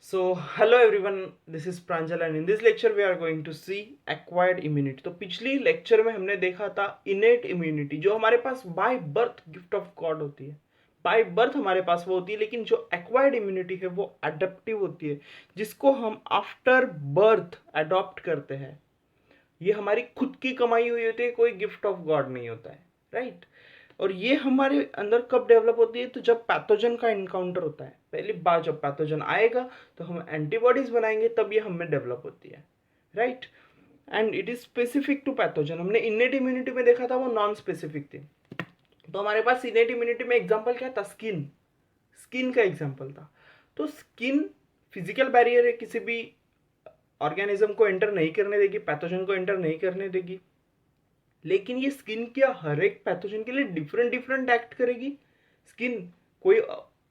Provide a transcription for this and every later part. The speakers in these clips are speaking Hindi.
Hello everyone, this is Pranjal and in this lecture we are going to see acquired immunity. तो पिछली लेक्चर में हमने देखा था इनेट इम्यूनिटी जो हमारे पास by birth gift of God होती है। बाय बर्थ हमारे पास वो होती है, लेकिन जो एक्वायर्ड इम्यूनिटी है वो अडेप्टिव होती है, जिसको हम आफ्टर बर्थ अडॉप्ट करते हैं। ये हमारी खुद की कमाई हुई होती है, कोई गिफ्ट ऑफ गॉड नहीं होता है, राइट। और ये हमारे अंदर कब डेवलप होती है? तो जब पैथोजन का इनकाउंटर होता है, पहली बार जब पैथोजन आएगा तो हम एंटीबॉडीज बनाएंगे, तब ये हमें डेवलप होती है, right. And it is specific to pathogen. हमने इनेट इम्यूनिटी में देखा था वो नॉन स्पेसिफिक थी। तो हमारे पास इनेट इम्यूनिटी में एग्जाम्पल क्या था? स्किन। स्किन का एग्जाम्पल था। तो स्किन फिजिकल बैरियर है, किसी भी ऑर्गेनिज्म को एंटर नहीं करने देगी, पैथोजन को एंटर नहीं करने देगी। लेकिन ये स्किन क्या हर एक पैथोजन के लिए डिफरेंट डिफरेंट एक्ट करेगी? स्किन कोई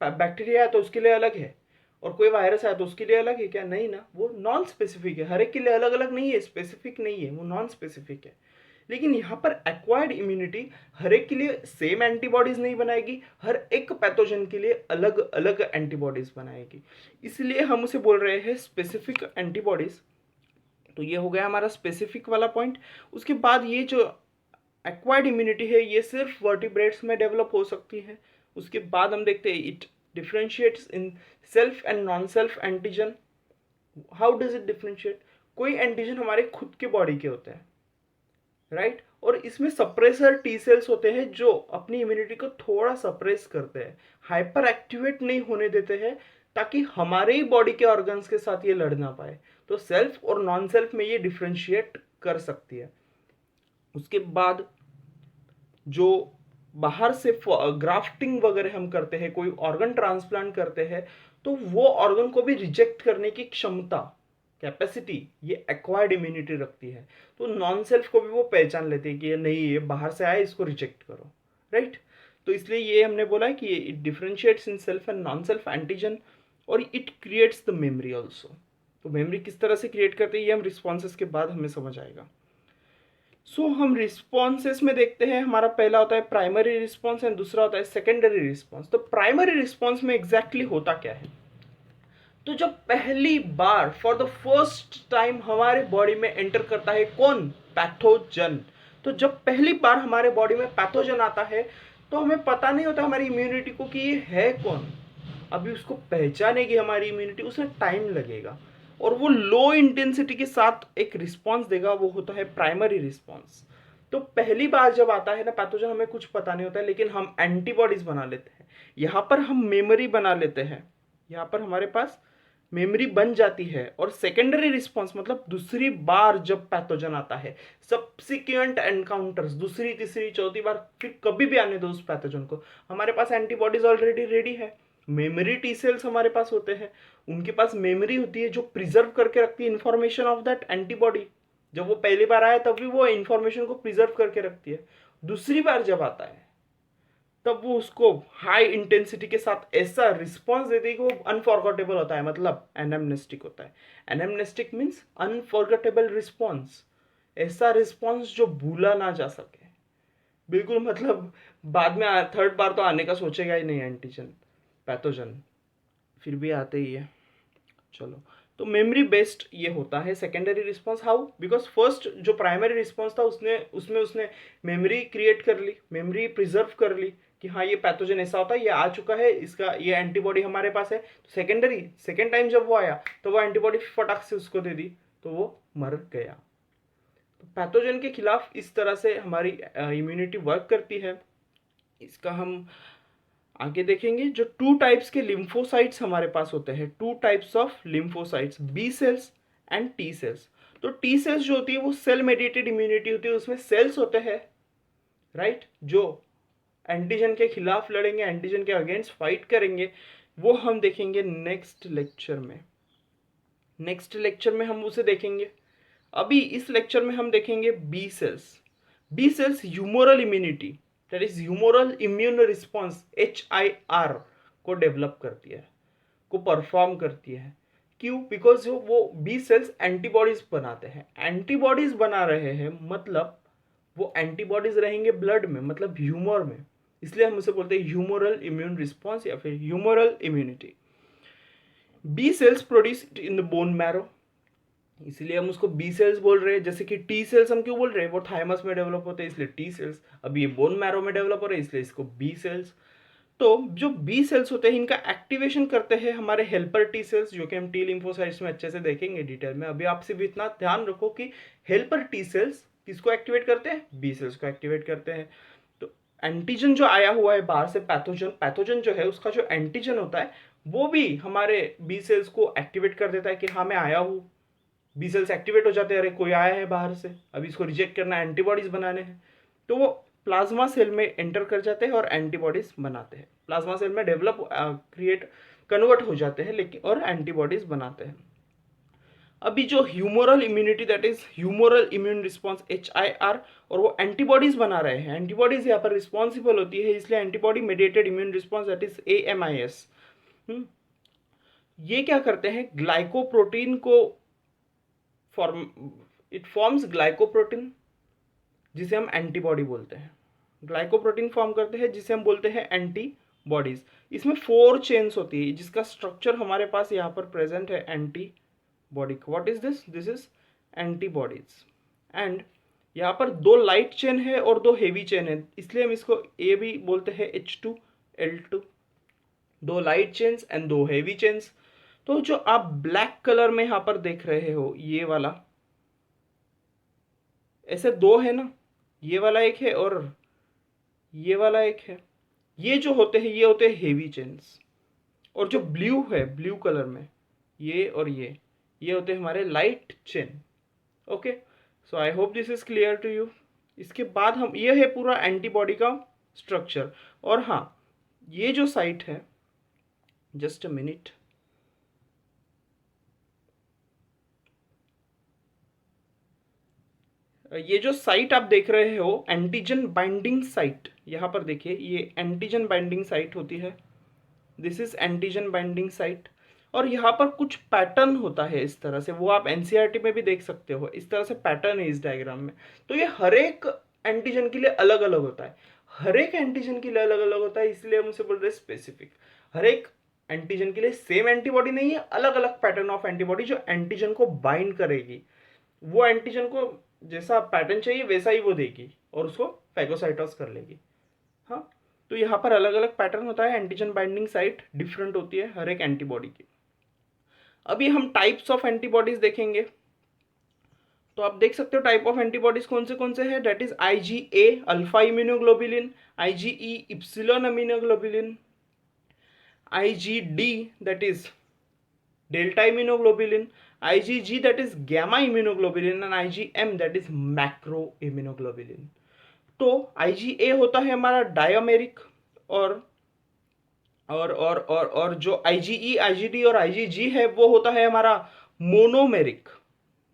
बैक्टीरिया है तो उसके लिए अलग है, और कोई वायरस है तो उसके लिए अलग है क्या? नहीं ना, वो नॉन स्पेसिफिक है, हर एक के लिए अलग अलग नहीं है, स्पेसिफिक नहीं है, वो नॉन स्पेसिफिक है। लेकिन यहाँ पर एक्वायर्ड इम्यूनिटी हर एक के लिए सेम एंटीबॉडीज नहीं बनाएगी, हर एक पैथोजन के लिए अलग अलग एंटीबॉडीज बनाएगी, इसलिए हम उसे बोल रहे हैं स्पेसिफिक एंटीबॉडीज। तो ये हो गया हमारा स्पेसिफिक वाला पॉइंट। उसके बाद ये जो एक्वायर्ड इम्यूनिटी है ये सिर्फ वर्टिब्रेट्स में डेवलप हो सकती है। उसके बाद हम देखते हैं it differentiates in self and non self antigen. How does it differentiate? कोई एंटीजन हमारे खुद के बॉडी के होते हैं, राइट, और इसमें सप्रेसर टी सेल्स होते हैं जो अपनी इम्यूनिटी को थोड़ा सप्रेस करते हैं, हाइपर एक्टिवेट नहीं होने देते हैं, ताकि हमारे ही बॉडी के ऑर्गन्स के साथ ये लड़ ना पाए। तो सेल्फ और नॉन सेल्फ में ये डिफ्रेंशिएट कर सकती है। उसके बाद जो बाहर से ग्राफ्टिंग वगैरह हम करते हैं, कोई ऑर्गन ट्रांसप्लांट करते हैं, तो वो ऑर्गन को भी रिजेक्ट करने की क्षमता, कैपेसिटी, ये एक्वायर्ड इम्यूनिटी रखती है। तो नॉन सेल्फ को भी वो पहचान लेते हैं कि ये नहीं, ये बाहर से आया, इसको रिजेक्ट करो, राइट। तो इसलिए ये हमने बोला है कि it differentiates in self and non self antigen, और it creates the memory also. तो मेमोरी किस तरह से क्रिएट करते हैं ये हम रिस्पॉन्सेस के बाद हमें समझ आएगा। हम रिस्पॉन्सेस में देखते हैं, हमारा पहला होता है प्राइमरी रिस्पॉन्स एंड दूसरा होता है सेकेंडरी रिस्पॉन्स। तो प्राइमरी रिस्पॉन्स में एग्जैक्टली होता क्या है? तो जब पहली बार फॉर द फर्स्ट टाइम हमारे बॉडी में एंटर करता है कौन? पैथोजन। तो जब पहली बार हमारे बॉडी में पैथोजन आता है तो हमें पता नहीं होता हमारी इम्यूनिटी को कि ये है कौन। अभी उसको पहचानेगी हमारी इम्यूनिटी, उसे टाइम लगेगा, और वो लो इंटेंसिटी के साथ एक रिस्पॉन्स देगा, वो होता है प्राइमरी रिस्पॉन्स। तो पहली बार जब आता है ना पैथोजन, हमें कुछ पता नहीं होता है, लेकिन हम एंटीबॉडीज बना लेते हैं। यहाँ पर हम मेमोरी बना लेते हैं, यहाँ पर हमारे पास मेमोरी बन जाती है। और सेकेंडरी रिस्पॉन्स मतलब दूसरी बार जब पैथोजन आता है, सब्सिक्वेंट एनकाउंटर्स, दूसरी तीसरी चौथी बार, फिर कभी भी आने दो उस पैथोजन को, हमारे पास एंटीबॉडीज ऑलरेडी रेडी है। मेमोरी टी सेल्स हमारे पास होते हैं, उनके पास मेमोरी होती है जो प्रिजर्व करके रखती है इंफॉर्मेशन ऑफ दैट एंटीबॉडी। जब वो पहली बार आया तब भी वो इंफॉर्मेशन को प्रिजर्व करके रखती है। दूसरी बार जब आता है तब वो उसको हाई इंटेंसिटी के साथ ऐसा रिस्पॉन्स देती है कि वो अनफॉरगेटेबल होता है, मतलब एनामनेस्टिक होता है। एनामनेस्टिक मीन्स अनफॉरगेटेबल रिस्पॉन्स, ऐसा रिस्पॉन्स जो भूला ना जा सके बिल्कुल। मतलब बाद में थर्ड बार तो आने का सोचेगा ही नहीं एंटीजन, पैथोजन, फिर भी आते ही है। चलो, तो मेमोरी बेस्ड ये होता है secondary response. How? Because first जो प्राइमरी रिस्पॉन्स था उसने मेमोरी क्रिएट कर ली, मेमोरी प्रिजर्व कर ली कि हाँ ये पैथोजन ऐसा होता है, ये आ चुका है, इसका ये एंटीबॉडी हमारे पास है। तो सेकेंड टाइम जब वो आया तो वो एंटीबॉडी फटाक से उसको दे दी, तो वो मर गया। तो पैथोजन के खिलाफ इस तरह से हमारी इम्यूनिटी वर्क करती है। इसका हम आगे देखेंगे। जो टू टाइप्स के लिम्फोसाइट्स हमारे पास होते हैं, two types of lymphocytes, B cells and T cells. तो टी सेल्स जो होती है वो सेल मेडिएटेड इम्यूनिटी होती है, उसमें सेल्स होते हैं, राइट, जो एंटीजन के खिलाफ लड़ेंगे, एंटीजन के अगेंस्ट फाइट करेंगे। वो हम देखेंगे नेक्स्ट लेक्चर में। नेक्स्ट लेक्चर में हम उसे देखेंगे। अभी इस लेक्चर में हम देखेंगे B cells. B cells humoral immunity, that is humoral immune response, HIR को डेवलप करती है, को परफॉर्म करती है। क्यों? बिकॉज वो बी सेल्स एंटीबॉडीज बनाते हैं। एंटीबॉडीज बना रहे हैं मतलब वो एंटीबॉडीज रहेंगे ब्लड में, मतलब ह्यूमर में, इसलिए हम उसे बोलते हैं ह्यूमोरल इम्यून रिस्पॉन्स या फिर humoral immunity. B cells produced in the bone marrow, इसलिए हम उसको बी सेल्स बोल रहे हैं। जैसे कि टी सेल्स हम क्यों बोल रहे हैं, वो थाइमस में डेवलप होते हैं इसलिए टी सेल्स। अब ये बोन मैरो में डेवलप हो रहे हैं इसलिए इसको बी सेल्स। तो जो बी सेल्स होते हैं इनका एक्टिवेशन करते हैं हमारे हेल्पर टी सेल्स, जो कि हम टी लिम्फोसाइट्स में अच्छे से देखेंगे डिटेल में। अभी आपसे भी इतना ध्यान रखो कि हेल्पर टी सेल्स किसको एक्टिवेट करते हैं, बी सेल्स को एक्टिवेट करते हैं। तो एंटीजन जो आया हुआ है बाहर से, पैथोजन जो है उसका जो एंटीजन होता है वो भी हमारे बी सेल्स को एक्टिवेट कर देता है कि हाँ मैं आया हूँ। बी सेल्स एक्टिवेट हो जाते हैं, अरे कोई आया है बाहर से, अभी इसको रिजेक्ट करना है, एंटीबॉडीज बनाने हैं। तो वो प्लाज्मा सेल में एंटर कर जाते हैं और एंटीबॉडीज बनाते हैं, प्लाज्मा सेल में डेवलप क्रिएट कन्वर्ट हो जाते हैं लेकिन, और एंटीबॉडीज बनाते हैं। अभी जो humoral immunity, that is humoral immune response HIR, और वो एंटीबॉडीज बना रहे हैं, एंटीबॉडीज यहाँ पर रिस्पॉन्सिबल होती है, इसलिए antibody mediated immune response that is AMIS। ये क्या करते हैं, ग्लाइकोप्रोटीन को फॉर्म, इट फॉर्म्स ग्लाइकोप्रोटीन जिसे हम एंटीबॉडी बोलते हैं, ग्लाइकोप्रोटीन फॉर्म करते हैं जिसे हम बोलते हैं एंटीबॉडीज। इसमें 4 चेन्स होती है जिसका स्ट्रक्चर हमारे पास यहाँ पर प्रेजेंट है antibody. What is this, this is antibodies. And यहाँ पर 2 लाइट चेन है और 2 हेवी चेन है, इसलिए हम इसको ए भी बोलते हैं H2L2। 2 light chains and 2 heavy chains. तो जो आप ब्लैक कलर में यहाँ पर देख रहे हो, ये वाला, ऐसे 2 है ना, ये वाला एक है और ये वाला एक है। ये जो होते हैं ये होते हैं हेवी चेन्स, और जो ब्लू है, ब्लू कलर में, ये और ये होते हैं हमारे light chain. Okay, so I hope this is clear to you. इसके बाद हम, ये है पूरा एंटीबॉडी का स्ट्रक्चर। और हाँ, ये जो साइट है, जस्ट अ मिनट, ये जो साइट आप देख रहे हो एंटीजन बाइंडिंग साइट, यहाँ पर देखिए ये एंटीजन बाइंडिंग साइट होती है, this is antigen binding site. और यहाँ पर कुछ पैटर्न होता है इस तरह से, वो आप एनसीईआरटी में भी देख सकते हो, इस तरह से पैटर्न है इस डायग्राम में। तो ये हर एक एंटीजन के लिए अलग अलग होता है, हर एक एंटीजन के लिए अलग अलग होता है, इसलिए हम उसे बोल रहे हैं स्पेसिफिक। हर एक एंटीजन के लिए सेम एंटीबॉडी नहीं है, अलग अलग पैटर्न ऑफ एंटीबॉडी जो एंटीजन को बाइंड करेगी, वो एंटीजन को जैसा पैटर्न चाहिए वैसा ही वो देगी और उसको फैगोसाइटोस कर लेगी। हाँ, तो यहाँ पर अलग अलग पैटर्न होता है, एंटीजन बाइंडिंग साइट डिफरेंट होती है हर एक एंटीबॉडी की। अभी हम टाइप्स ऑफ एंटीबॉडीज देखेंगे। तो आप देख सकते हो टाइप ऑफ एंटीबॉडीज कौन से हैं, that is IgA alpha immunoglobulin, IgE epsilon immunoglobulin, IgD that is delta immunoglobulin, IgG that is gamma immunoglobulin and IgM that is macro immunoglobulin। तो IgA होता है हमारा डायमेरिक, और जो IgE, IgD और IgG है वो होता है हमारा मोनोमेरिक,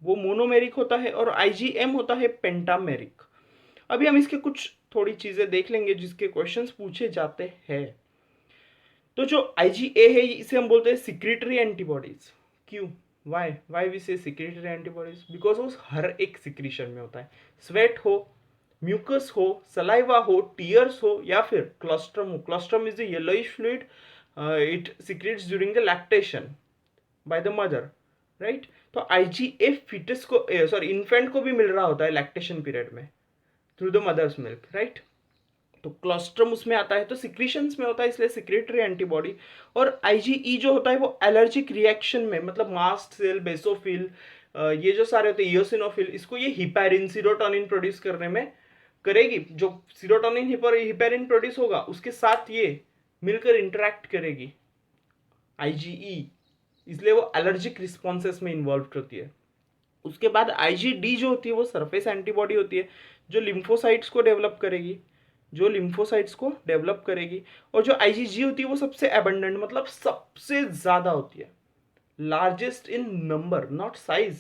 वो मोनोमेरिक होता है, और IgM होता है पेंटामेरिक। अभी हम इसके कुछ थोड़ी चीजें देख लेंगे जिसके क्वेश्चंस पूछे जाते हैं। तो जो IgA है इसे हम बोलते हैं सिक्रेटरी एंटीबॉडीज। क्यों, वाई वी से सिक्रेटरी एंटीबॉडीज, बिकॉज वो हर एक सिक्रीशन में होता है, स्वेट हो, म्यूकस हो, सलाइवा हो, टीयर्स हो, या फिर क्लोस्ट्रम हो। Colostrum is the yellowish fluid, it secretes during the lactation by the mother, right. तो IgA फिटस को, सॉरी इन्फेंट को भी मिल रहा होता है लैक्टेशन पीरियड में through the mother's milk, right. तो क्लोस्ट्रम उसमें आता है, तो सिक्रीशंस में होता है इसलिए सिक्रेटरी एंटीबॉडी। और IgE जो होता है वो एलर्जिक रिएक्शन में, मतलब मास्ट सेल, बेसोफिल, ये जो सारे होते हैं, इयोसिनोफिल, इसको ये हिपैरिन, सीरोटोनिन प्रोड्यूस करने में करेगी। जो सीरोटोनिन हिपैरिन प्रोड्यूस होगा उसके साथ ये मिलकर इंटरेक्ट करेगी IgE, इसलिए वो एलर्जिक रिस्पॉन्सेस में इन्वॉल्व होती है। उसके बाद IgD जो होती है वो सरफेस एंटीबॉडी होती है जो लिम्फोसाइट्स को डेवलप करेगी, और जो IgG होती है वो सबसे एबंडेंट, मतलब सबसे ज्यादा होती है, largest in number, not size,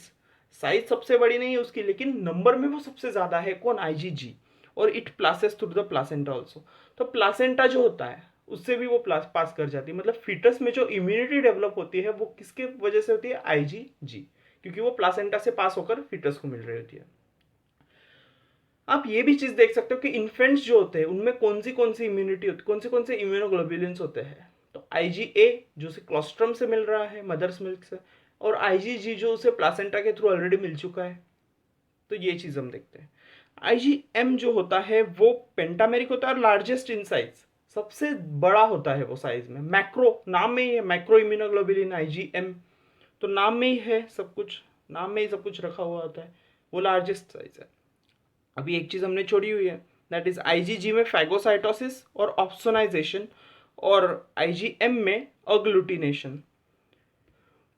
size सबसे बड़ी नहीं है उसकी लेकिन नंबर में वो सबसे ज्यादा है, कौन, IgG। और it passes through the placenta also. तो प्लासेंटा जो होता है उससे भी वो पास कर जाती है, मतलब फीटस में जो इम्यूनिटी डेवलप होती है वो किसके वजह से होती है, IgG, क्योंकि वो प्लासेंटा से पास होकर फीटस को मिल रही होती है। आप ये भी चीज देख सकते हो कि इन्फेंट्स जो होते हैं उनमें कौन सी इम्यूनिटी होती है, कौन से इम्यूनोग्लोबुलिन्स होते हैं। तो IgA जो उसे क्लोस्ट्रम से मिल रहा है, मदर्स मिल्क से, और IgG जो उसे प्लासेंटा के थ्रू ऑलरेडी मिल चुका है। तो ये चीज़ हम देखते हैं। IgM जो होता है वो पेंटामेरिक होता है और लार्जेस्ट इन साइज, सबसे बड़ा होता है वो साइज में। मैक्रो, नाम में ही है मैक्रो इम्यूनोग्लोबुलिन IgM, तो नाम में ही है सब कुछ, नाम में ही सब कुछ रखा हुआ होता है। वो लार्जेस्ट साइज है। अभी एक चीज़ हमने छोड़ी हुई है, दैट इज IgG में फैगोसाइटोसिस और ऑप्सोनाइजेशन, और IgM में अग्लूटिनेशन।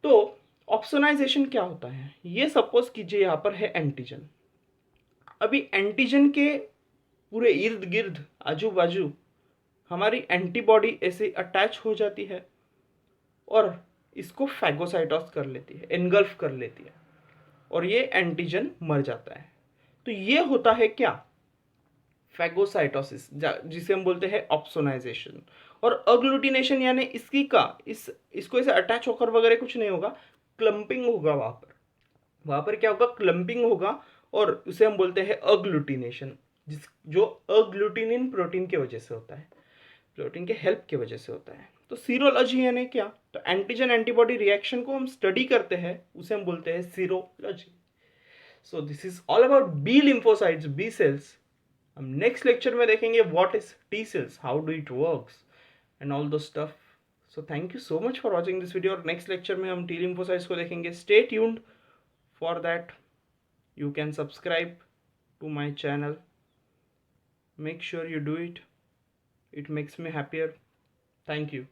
तो ऑप्सोनाइजेशन क्या होता है, ये सपोज कीजिए यहाँ पर है एंटीजन। अभी एंटीजन के पूरे इर्द गिर्द आजू बाजू हमारी एंटीबॉडी ऐसे अटैच हो जाती है और इसको फैगोसाइटोस कर लेती है, एनगल्फ कर लेती है, और ये एंटीजन मर जाता है। तो ये होता है क्या, फैगोसाइटोसिस, जिसे हम बोलते हैं ऑप्सोनाइजेशन। और अग्लूटिनेशन यानी इसकी का इसको ऐसे अटैच होकर वगैरह कुछ नहीं होगा, क्लम्पिंग होगा वहां पर क्या होगा, क्लम्पिंग होगा, और उसे हम बोलते हैं अग्लूटिनेशन, जो अग्लूटिनिन प्रोटीन की वजह से होता है, प्रोटीन के हेल्प की वजह से होता है। तो सीरोलॉजी यानी क्या, तो एंटीजन एंटीबॉडी रिएक्शन को हम स्टडी करते हैं, उसे हम बोलते हैं serology. So this is all about B lymphocytes, B cells. हम नेक्स्ट लेक्चर में देखेंगे what is T cells, how do it works and all those stuff. So thank you so much for watching this video, और नेक्स्ट लेक्चर में हम टी लिम्फोसाइट्स को देखेंगे। Stay tuned for that. You can subscribe to my channel. Make sure you do it. It makes me happier. Thank you.